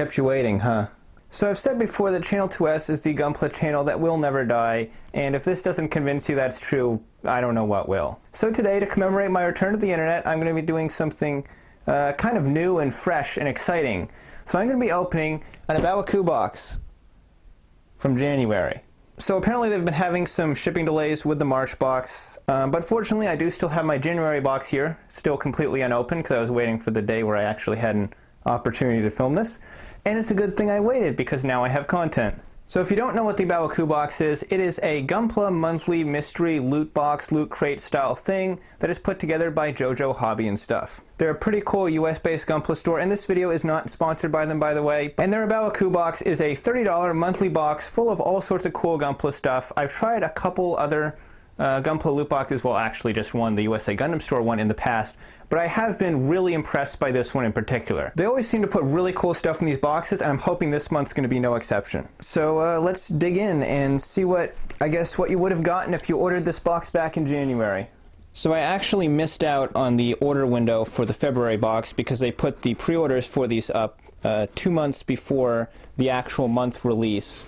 Kept you waiting, huh? So I've said before that Channel 2S is the Gunpla channel that will never die, and if this doesn't convince you that's true, I don't know what will. So today, to commemorate my return to the internet, I'm going to be doing something kind of new and fresh and exciting. So I'm going to be opening an Baoa box from January. So apparently they've been having some shipping delays with the March box, but fortunately I do still have my January box here, still completely unopened because I was waiting for the day where I actually had an opportunity to film this. And it's a good thing I waited because now I have content. So if you don't know what the Baoa box is, it is a Gunpla monthly mystery loot box, loot crate style thing that is put together by JoJo Hobby and Stuff. They're a pretty cool US-based Gunpla store, and this video is not sponsored by them, by the way. And their Baoa box is a $30 monthly box full of all sorts of cool Gunpla stuff. I've tried a couple other Gunpla loot boxes, well actually just one, the USA Gundam Store one in the past, but I have been really impressed by this one in particular. They always seem to put really cool stuff in these boxes, and I'm hoping this month's going to be no exception. So let's dig in and see what you would have gotten if you ordered this box back in January. So I actually missed out on the order window for the February box because they put the pre-orders for these up 2 months before the actual month release.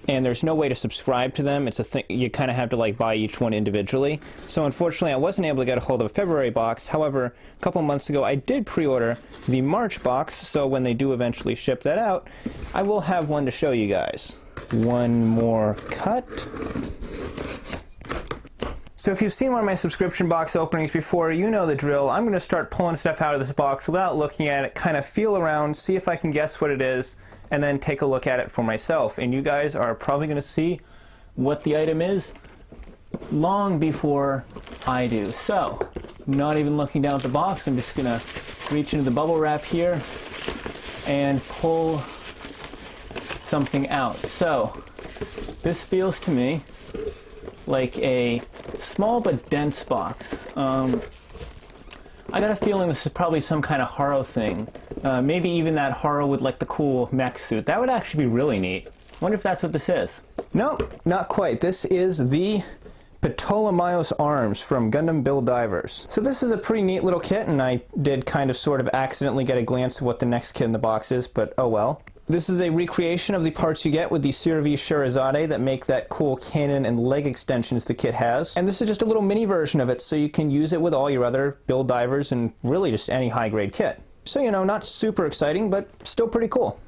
And there's no way to subscribe to them. It's a thing, you kind of have to like buy each one individually. So unfortunately I wasn't able to get a hold of a February box. However, a couple months ago I did pre-order the March box, so when they do eventually ship that out, I will have one to show you guys. One more cut. So if you've seen one of my subscription box openings before, you know the drill. I'm going to start pulling stuff out of this box without looking at it, kind of feel around, see if I can guess what it is, and then take a look at it for myself. And you guys are probably going to see what the item is long before I do. So, not even looking down at the box, I'm just going to reach into the bubble wrap here and pull something out. So, this feels to me like a small but dense box. I got a feeling this is probably some kind of Haro thing. Maybe even that Haro with like the cool mech suit. That would actually be really neat. Wonder if that's what this is. Nope, not quite. This is the Ptolemaeus arms from Gundam Build Divers. So this is a pretty neat little kit, and I did kind of sort of accidentally get a glance of what the next kit in the box is, but oh well. This is a recreation of the parts you get with the CRV Shirazade that make that cool cannon and leg extensions the kit has. And this is just a little mini version of it, so you can use it with all your other Build Divers and really just any high-grade kit. So, you know, not super exciting, but still pretty cool.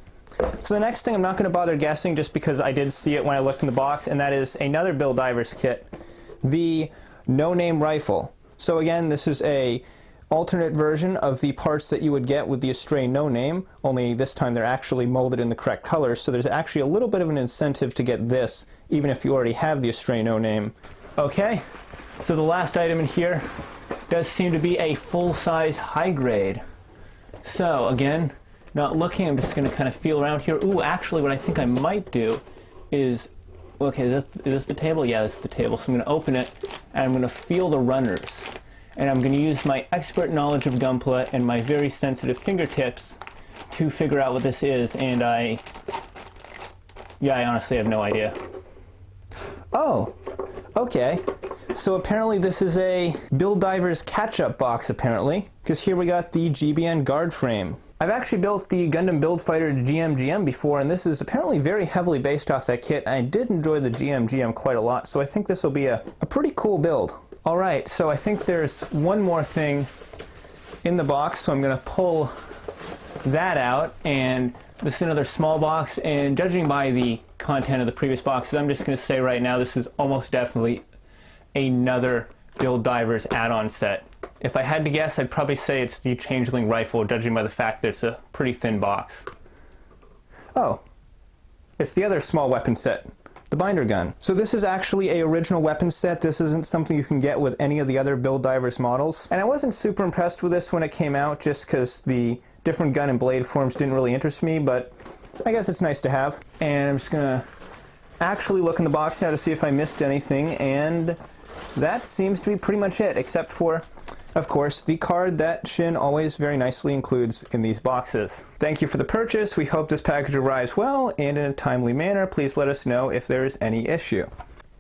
So the next thing I'm not going to bother guessing just because I did see it when I looked in the box, and that is another Build Divers kit, the No Name Rifle. So again, this is a alternate version of the parts that you would get with the Astray No Name, only this time they're actually molded in the correct colors, so there's actually a little bit of an incentive to get this, even if you already have the Astray No Name. Okay, so the last item in here does seem to be a full-size high-grade. So, again, not looking, I'm just going to kind of feel around here. Ooh, actually, what I think I might do is, okay, is this the table? Yeah, this is the table. So I'm going to open it, and I'm going to feel the runners. And I'm going to use my expert knowledge of Gunpla and my very sensitive fingertips to figure out what this is, and I honestly have no idea. Oh, okay. So apparently this is a Build Divers catch-up box, apparently, because here we got the GBN guard frame. I've actually built the Gundam Build Fighter GM before, and this is apparently very heavily based off that kit. I did enjoy the GM quite a lot, so I think this will be a pretty cool build. Alright, so I think there's one more thing in the box, so I'm going to pull that out, and this is another small box, and judging by the content of the previous boxes, I'm just going to say right now this is almost definitely another Build Divers add-on set. If I had to guess, I'd probably say it's the Changeling Rifle, judging by the fact that it's a pretty thin box. Oh, it's the other small weapon set. The binder gun. So this is actually a original weapon set. This isn't something you can get with any of the other Build Divers models. And I wasn't super impressed with this when it came out just because the different gun and blade forms didn't really interest me, but I guess it's nice to have. And I'm just gonna actually look in the box now to see if I missed anything, and that seems to be pretty much it, except for, of course, the card that Shin always very nicely includes in these boxes. Thank you for the purchase. We hope this package arrives well and in a timely manner. Please let us know if there is any issue.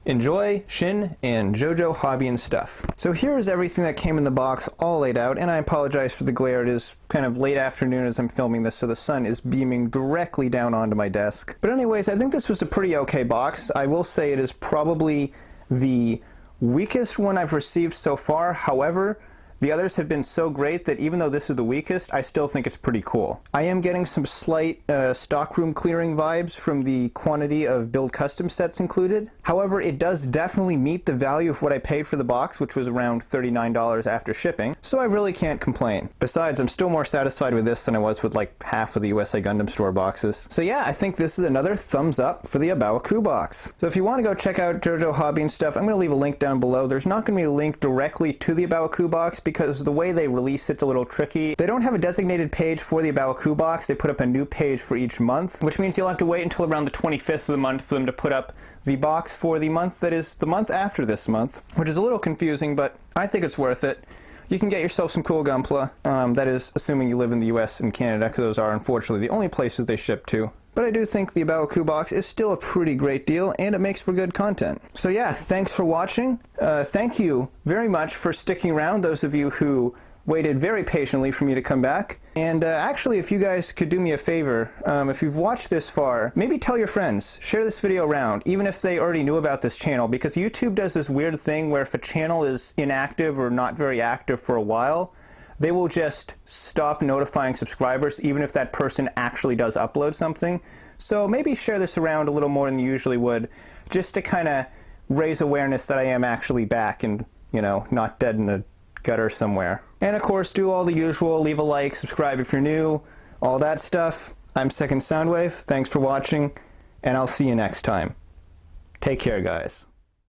Enjoy Shin and JoJo Hobby and Stuff. So here is everything that came in the box all laid out, and I apologize for the glare. It is kind of late afternoon as I'm filming this, so the sun is beaming directly down onto my desk. But anyways, I think this was a pretty okay box. I will say it is probably the weakest one I've received so far. However, the others have been so great that even though this is the weakest, I still think it's pretty cool. I am getting some slight stockroom clearing vibes from the quantity of build custom sets included. However, it does definitely meet the value of what I paid for the box, which was around $39 after shipping, so I really can't complain. Besides, I'm still more satisfied with this than I was with like half of the USA Gundam Store boxes. So yeah, I think this is another thumbs up for the Baoa box. So if you want to go check out JoJo Hobby and Stuff, I'm going to leave a link down below. There's not going to be a link directly to the Baoa box because the way they release it's a little tricky. They don't have a designated page for the Baoa box. They put up a new page for each month, which means you'll have to wait until around the 25th of the month for them to put up the box for the month that is the month after this month, which is a little confusing, but I think it's worth it. You can get yourself some cool Gunpla. That is assuming you live in the US and Canada, because those are unfortunately the only places they ship to. But I do think the Baoa box is still a pretty great deal, and it makes for good content. So yeah, thanks for watching. Thank you very much for sticking around, those of you who waited very patiently for me to come back. And actually, if you guys could do me a favor, if you've watched this far, maybe tell your friends, share this video around, even if they already knew about this channel, because YouTube does this weird thing where if a channel is inactive or not very active for a while, they will just stop notifying subscribers even if that person actually does upload something. So maybe share this around a little more than you usually would, just to kind of raise awareness that I am actually back and, you know, not dead in a gutter somewhere. And of course, do all the usual, leave a like, subscribe if you're new, all that stuff. I'm Second Soundwave, thanks for watching, and I'll see you next time. Take care, guys.